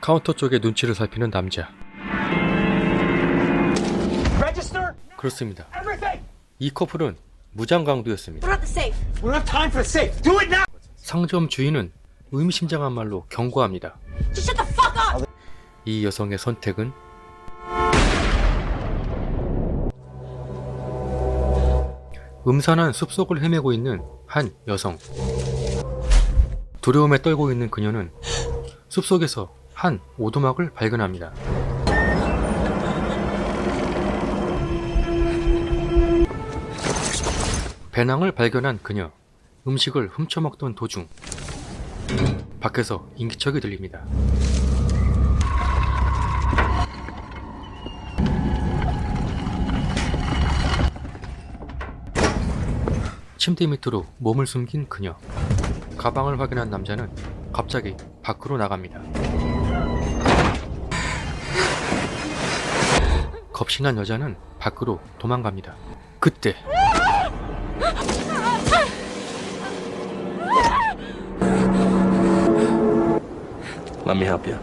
카운터 쪽에 눈치를 살피는 남자. 그렇습니다. 이 커플은 무장강도였습니다. 상점 주인은 의미심장한 말로 경고합니다. 이 여성의 선택은 음산한 숲속을 헤매고 있는 한 여성. 두려움에 떨고 있는 그녀는 숲속에서 한 오두막을 발견합니다. 배낭을 발견한 그녀. 음식을 훔쳐먹던 도중 밖에서 인기척이 들립니다. 침대 밑으로 몸을 숨긴 그녀. 가방을 확인한 남자는 갑자기 밖으로 나갑니다. 겁신한 여자는 밖으로 도망갑니다. 그때 Let me help you.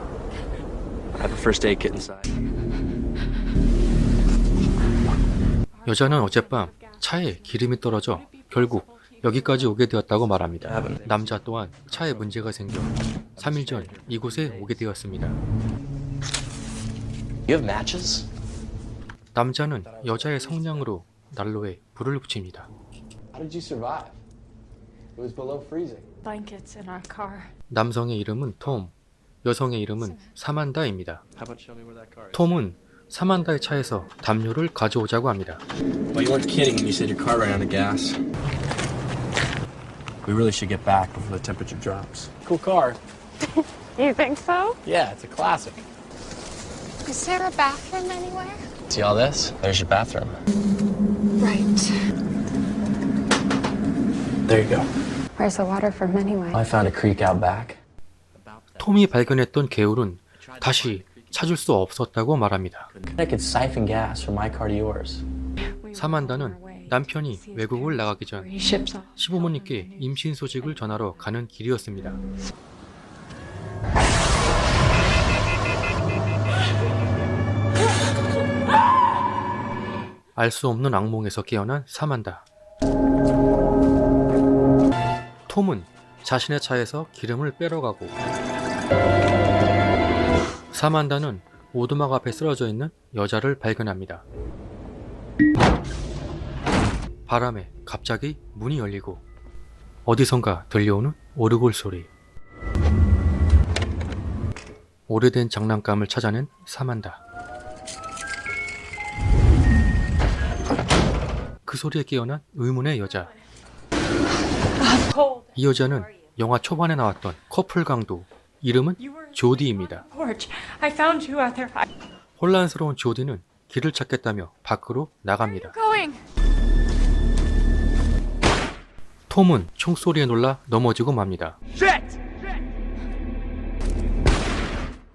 I have a first aid kit inside. 여자는 어젯밤 차에 기름이 떨어져 결국 여기까지 오게 되었다고 말합니다. 남자 또한 차에 문제가 생겨 3일 전 이곳에 오게 되었습니다. You have matches? 남자는 여자의 성냥으로 난로에 불을 붙입니다. How did you survive? It was below freezing. Blankets in our car. 남성의 이름은 톰, 여성의 이름은 사만다입니다. How about show me where that car is? 톰은 사만다의 차에서 담요를 가져오자고 합니다. Well, you weren't kidding when you said your car ran out of gas. We really should get back before the temperature drops. Cool car. You think so? Yeah, it's a classic. Is there a bathroom anywhere? See all this? There's your bathroom. Right. There you go. Where's the water from anyway? I found a creek out back. 톰이 발견했던 개울은 다시 찾을 수 없었다고 말합니다. I could siphon gas from my car to yours. 사만다는 남편이 외국을 나가기 전 Ships off. 시부모님께 임신 소식을 전하러 가는 길이었습니다. 알 수 없는 악몽에서 깨어난 사만다. 톰은 자신의 차에서 기름을 빼러가고 사만다는 오두막 앞에 쓰러져 있는 여자를 발견합니다. 바람에 갑자기 문이 열리고 어디선가 들려오는 오르골 소리. 오래된 장난감을 찾아낸 사만다. 그 소리에 깨어난 의문의 여자. 이 여자는 영화 초반에 나왔던 커플 강도, 이름은 조디입니다. Porch. I found you out there. 혼란스러운 조디는 길을 찾겠다며 밖으로 나갑니다. Going. 톰은 총소리에 놀라 넘어지고 맙니다.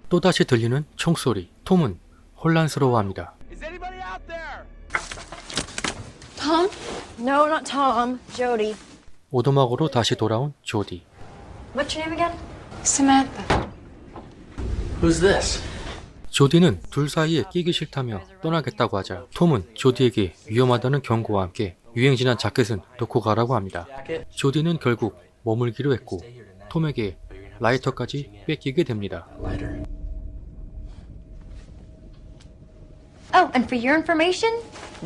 또다시 들리는 총소리. 톰은 혼란스러워합니다. Tom? No, not Tom. Jody. 오두막으로 다시 돌아온 조디. What's your name again? Samantha. Who's this? 조디는 둘 사이에 끼기 싫다며 떠나겠다고 하자 톰은 조디에게 위험하다는 경고와 함께 유행진한 자켓은 놓고 가라고 합니다. 조디는 결국 머물기로 했고 톰에게 라이터까지 뺏기게 됩니다. Lighter. Oh, and for your information,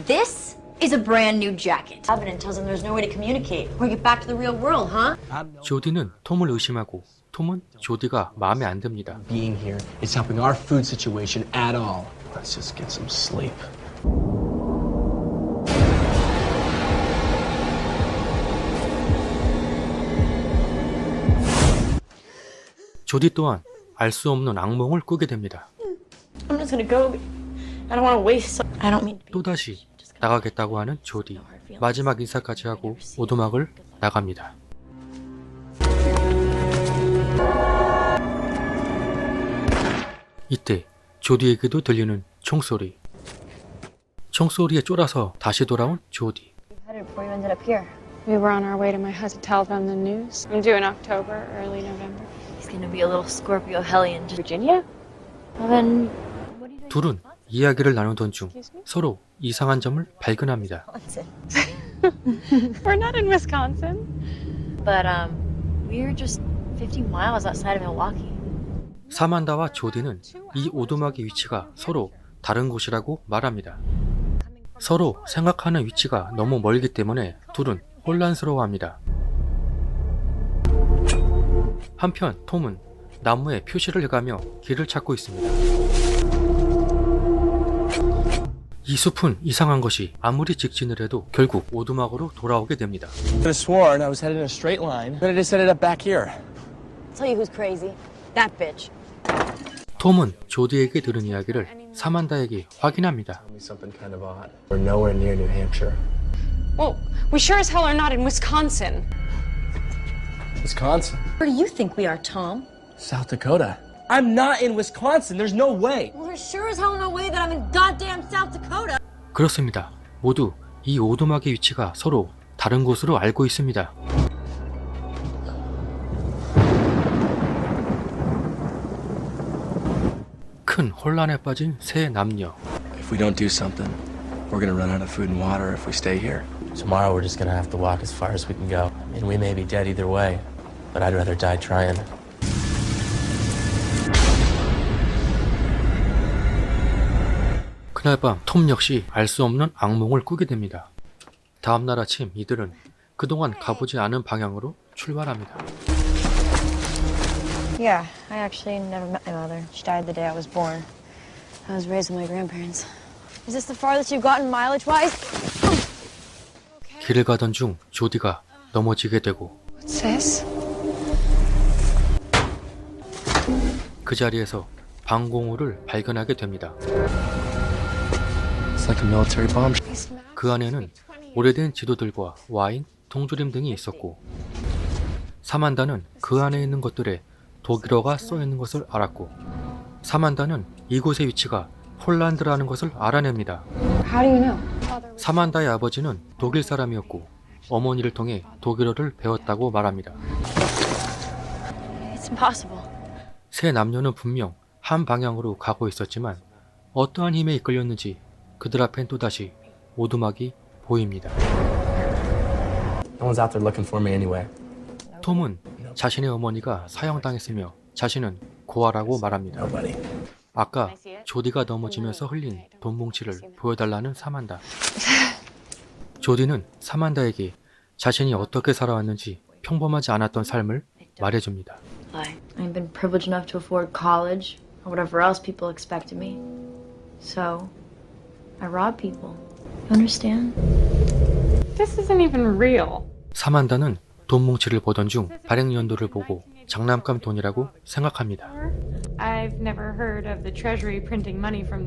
this is a brand new jacket. Avenant tells him there's no way to communicate or get back to the real world, huh? 조디는 톰을 의심하고 톰은 조디가 마음에 안 듭니다. Being here is helping our food situation at all. Let's just get some sleep. 조디 또한 알 수 없는 악몽을 꾸게 됩니다. I'm just gonna go. I don't want to waste. I don't mean to be. 또다시 나가겠다고 하는 조디. 마지막 인사까지 하고 오두막을 나갑니다. 이때 조디에게도 들리는 총소리. 총소리에 쫄아서 다시 돌아온 조디. Headed before you ended up here. We were on our way to my husband to tell them the news. I'm due in October, early November. He's gonna be a little Scorpio hellion. Virginia? Well then, 둘은 이야기를 나누던 중 서로 이상한 점을 발견합니다. we're not in Wisconsin. But, we're just 50 miles outside of Milwaukee. 사만다와 조디는 이 오두막의 위치가 서로 다른 곳이라고 말합니다. 서로 생각하는 위치가 너무 멀기 때문에 둘은 혼란스러워합니다. 한편 톰은 나무에 표시를 해가며 길을 찾고 있습니다. 이 숲은 이상한 것이 아무리 직진을 해도 결국 오두막으로 돌아오게 됩니다. I could have sworn I was headed in a straight line, but I just ended up back here. I'll tell you who's crazy. That bitch. 톰은 조디에게 들은 이야기를 사만다에게 확인합니다. Tell me something kind of odd. We're nowhere near New Hampshire. Well, we sure as hell are not in Wisconsin. Wisconsin? Where do you think we are, Tom? South Dakota. I'm not in Wisconsin. There's no way. Well, there's sure as hell no way that I'm in goddamn South Dakota. 그렇습니다. 모두 이 오두막의 위치가 서로 다른 곳으로 알고 있습니다. 큰 혼란에 빠진 세 남녀. If we don't do something, we're gonna run out of food and water if we stay here. Tomorrow we're just gonna have to walk as far as we can go. I mean, we may be dead either way, but I'd rather die trying. 그날 밤 톰 역시 알 수 없는 악몽을 꾸게 됩니다. 다음 날 아침 이들은 그동안 가보지 않은 방향으로 출발합니다. Yeah, I actually never met my mother. She died the day I was born. I was raised with my grandparents. Is this the farthest you've gotten mileage-wise? 길을 가던 중 조디가 넘어지게 되고 What's this? 그 자리에서 방공호를 발견하게 됩니다. It's like a military bomb. 그 안에는 오래된 지도들과 와인, 통조림 등이 있었고 사만다는 그 안에 있는 것들에 독일어가 써있는 것을 알았고 사만다는 이곳의 위치가 폴란드라는 것을 알아냅니다. How do you know? 사만다의 아버지는 독일 사람이었고 어머니를 통해 독일어를 배웠다고 말합니다. It's impossible. 세 남녀는 분명 한 방향으로 가고 있었지만 어떠한 힘에 이끌렸는지 그들 앞엔 또다시 오두막이 보입니다. No one's out there looking for me anyway. 톰은 자신의 어머니가 사형당했으며 자신은 고아라고 말합니다. Nobody. 아까 조디가 넘어지면서 흘린 돈 뭉치를 보여달라는 사만다. 조디는 사만다에게 자신이 어떻게 살아왔는지 평범하지 않았던 삶을 말해줍니다. I've been privileged enough to afford college or whatever else people expect of me. So, I rob people. You understand? This isn't even real. 사만다는 돈 뭉치를 보던 중 발행 연도를 보고 장난감 돈이라고 생각합니다. I've never heard of the Treasury printing money from.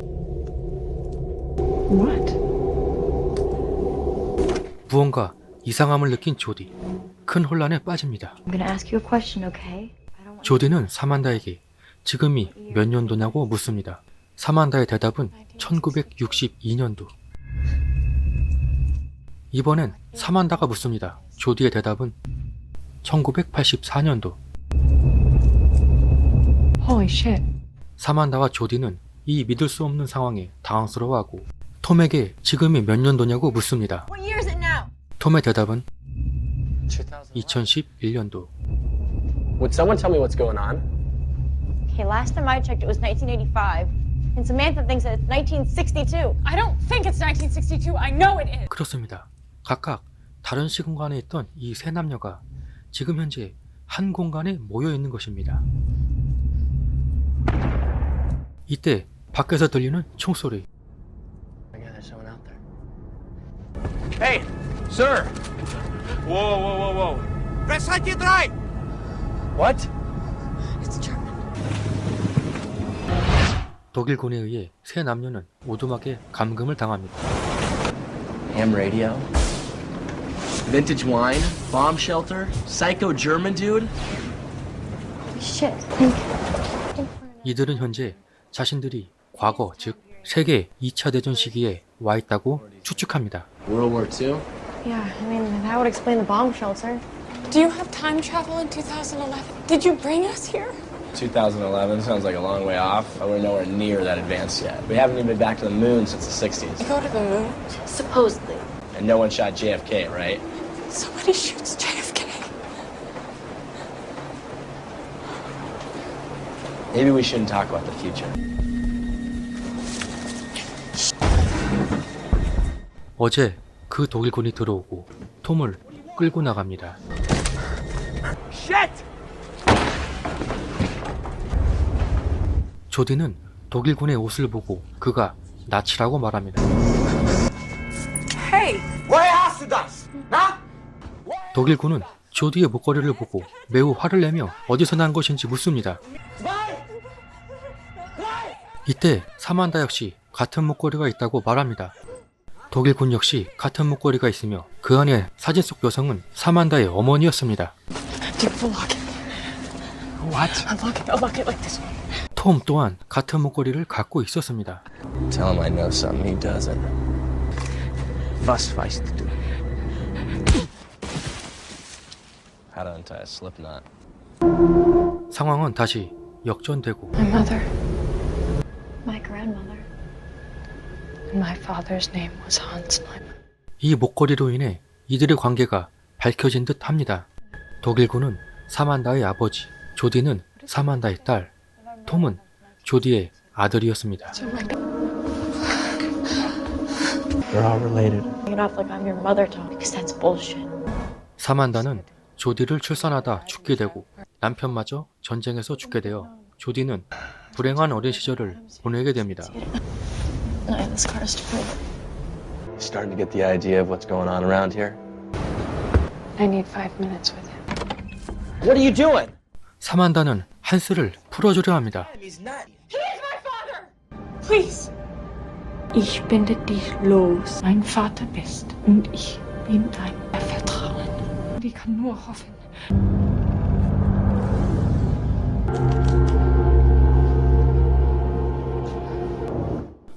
What? 무언가 이상함을 느낀 조디. 큰 혼란에 빠집니다. I'm gonna ask you a question, okay? 조디는 사만다에게 지금이 몇 년도냐고 묻습니다. 사만다의 대답은 1962년도. 이번엔 사만다가 묻습니다. 조디의 대답은 1984년도. Holy shit. 사만다와 조디는 이 믿을 수 없는 상황에 당황스러워하고 톰에게 지금이 몇 년도냐고 묻습니다. What year is it now? 톰의 대답은 2011년도. Would someone tell me what's going on? Okay, last time I checked, it was 1985. And Samantha thinks that it's 1962. I don't think it's 1962. I know it is. 그렇습니다. 각각 다른 시공간에 있던 이 세 남녀가 지금 현재 한 공간에 모여 있는 것입니다. 이때 밖에서 들리는 총소리. Yeah, there's someone out there. Hey, sir. Whoa, whoa, whoa, whoa. Wer seid ihr drei? What? It's German. 독일군에 의해 세 남녀는 오두막에 감금을 당합니다. Ham radio. Vintage wine. Bomb shelter. Psycho German dude. Shit. 이들은 현재 자신들이 과거, 즉 세계 2차 대전 시기에 와 있다고 추측합니다. World War II. Yeah, I mean, that would explain the bomb shelter. Do you have time travel in 2011? Did you bring us here? 2011 sounds like a long way off, but we're nowhere near that advanced yet. We haven't even been back to the moon since the 60s. Go to the moon? Supposedly. And no one shot JFK, right? Somebody shoots JFK. Maybe we shouldn't talk about the future. 어제 그 독일군이 들어오고 톰을 끌고 나갑니다. 조디는 독일군의 옷을 보고 그가 나치라고 말합니다. Hey! 독일군은 조디의 목걸이를 보고 매우 화를 내며 어디서 난 것인지 묻습니다. 이때 사만다 역시 같은 목걸이가 있다고 말합니다. 독일군 역시 같은 목걸이가 있으며 그 안에 사진 속 여성은 사만다의 어머니였습니다. Unlock it like this. 톰 또한 같은 목걸이를 갖고 있었습니다. Tell him I know something he doesn't. Was weißt du? How to untie a slip knot. 상황은 다시 역전되고 My mother. My grandmother. And my father's name was Hans Neumann. 이 목걸이로 인해 이들의 관계가 밝혀진 듯 합니다. 독일군은 사만다의 아버지, 조디는 사만다의 딸, 톰은 조디의 아들이었습니다. We're all related. Bring it up like I'm your mother, Tom, because that's bullshit. 사만다는 조디를 출산하다 죽게 되고 남편마저 전쟁에서 죽게 되어 조디는 불행한 어린 시절을 보내게 됩니다. And I have the scars to prove it. Starting to get the idea of what's going on around here? I need 5 minutes with you. What are you doing? 사만다는 한스를 풀어주려 합니다. He's not. Please. Ich binde dich los. Mein Vater bist und ich bin dein Vertrauen. Ich kann nur hoffen.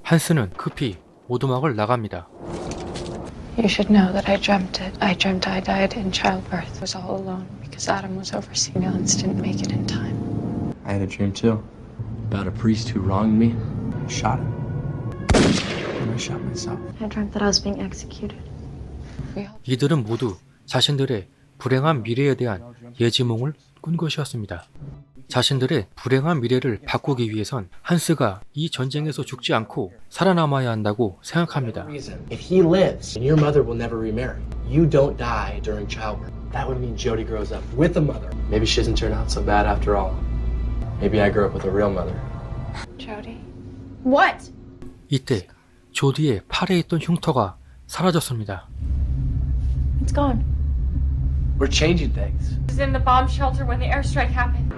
한스는 급히 오두막을 나갑니다. You should know that I dreamt it. I dreamt I died in childbirth. I was all alone because Adam was overseas. Ambulance didn't make it in time. I had a dream too. About a priest who wronged me. I shot him. And I shot myself. I dreamt that I was being executed. 이들은 모두 자신들의 불행한 미래에 대한 예지몽을 꾼 것이었습니다. 자신들의 불행한 미래를 바꾸기 위해선 한스가 이 전쟁에서 죽지 않고 살아남아야 한다고 생각합니다. If he lives, and your mother will never remarry, you don't die during childbirth. That would mean Jody grows up with a mother. Maybe she doesn't turn out so bad after all. Maybe I grew up with a real mother. Jody. What? 이때 조디의 팔에 있던 흉터가 사라졌습니다. It's gone. We're changing things. I was in the bomb shelter when the airstrike happened.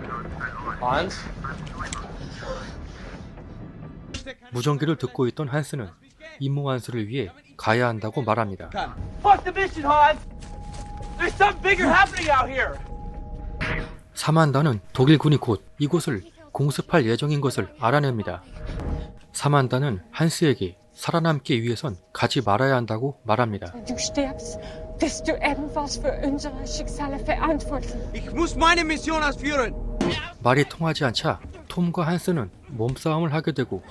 Hans? 무전기를 듣고 있던 한스는 임무 완수를 위해 가야 한다고 말합니다. Fuck the mission, Hans! There's something bigger happening out here! 사만다는 독일군이 곧 이곳을 공습할 예정인 것을 알아냅니다. 사만다는 한스에게 살아남기 위해선 가지 말아야 한다고 말합니다. Du stirbst, bist du ebenfalls für unsere Schicksale verantwortlich. Ich muss meine Mission ausführen. 말이 통하지 않자 톰과 한스는 몸싸움을 하게 되고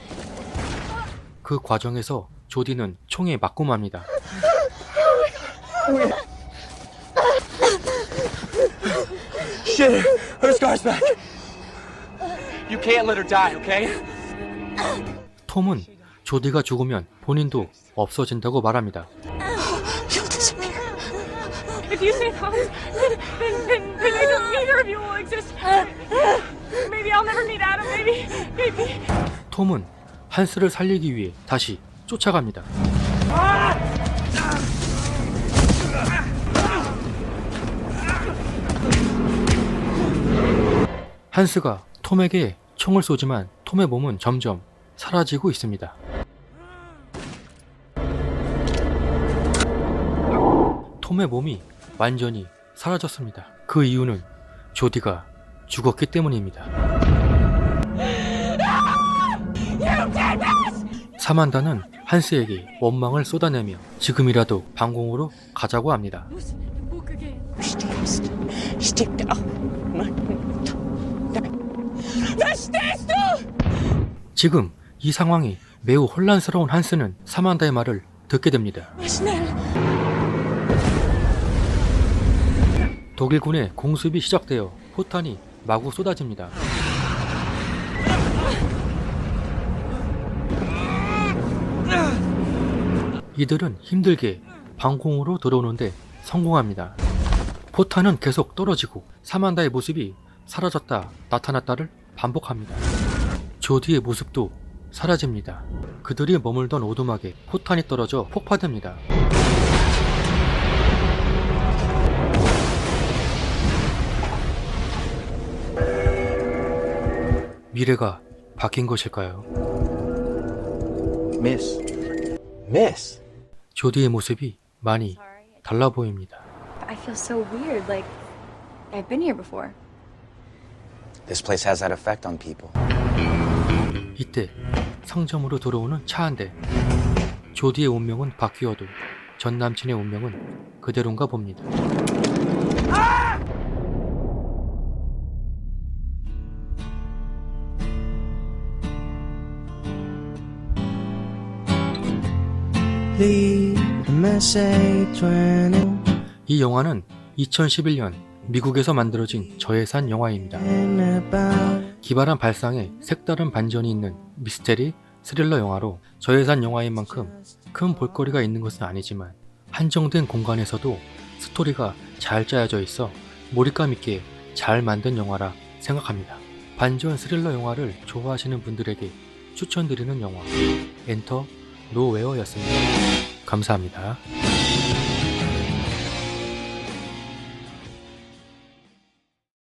그 과정에서 조디는 총에 맞고 맙니다. Shit, her scar's back. You can't let her die, okay? 톰은 조디가 죽으면 본인도 없어진다고 말합니다. You'll disappear. If you save Hans, then neither of you will exist. Maybe I'll never meet Adam. Maybe. 톰은 한스를 살리기 위해 다시 쫓아갑니다. 한스가 톰에게 총을 쏘지만 톰의 몸은 점점 사라지고 있습니다. 톰의 몸이 완전히 사라졌습니다. 그 이유는 조디가 죽었기 때문입니다. 사만다는 한스에게 원망을 쏟아내며 지금이라도 방공으로 가자고 합니다. Du stirbst. Stirbt auch. Nein. 지금 이 상황이 매우 혼란스러운 한스는 사만다의 말을 듣게 됩니다. 독일군의 공습이 시작되어 포탄이 마구 쏟아집니다. 이들은 힘들게 방공으로 들어오는데 성공합니다. 포탄은 계속 떨어지고 사만다의 모습이 사라졌다 나타났다를 반복합니다. 조디의 모습도 사라집니다. 그들이 머물던 오두막에 포탄이 떨어져 폭파됩니다. 미래가 바뀐 것일까요? Miss. Miss? 조디의 모습이 많이 달라 보입니다. I feel so weird, like I've been here before. This place has that effect on people. 이때 상점으로 들어오는 차 한 대. 조디의 운명은 바뀌어도 전 남친의 운명은 그대로인가 봅니다. 이 영화는 2011년 미국에서 만들어진 저예산 영화입니다. 기발한 발상에 색다른 반전이 있는 미스테리 스릴러 영화로 저예산 영화인 만큼 큰 볼거리가 있는 것은 아니지만 한정된 공간에서도 스토리가 잘 짜여져 있어 몰입감 있게 잘 만든 영화라 생각합니다. 반전 스릴러 영화를 좋아하시는 분들에게 추천드리는 영화 엔터 노웨어였습니다. 감사합니다.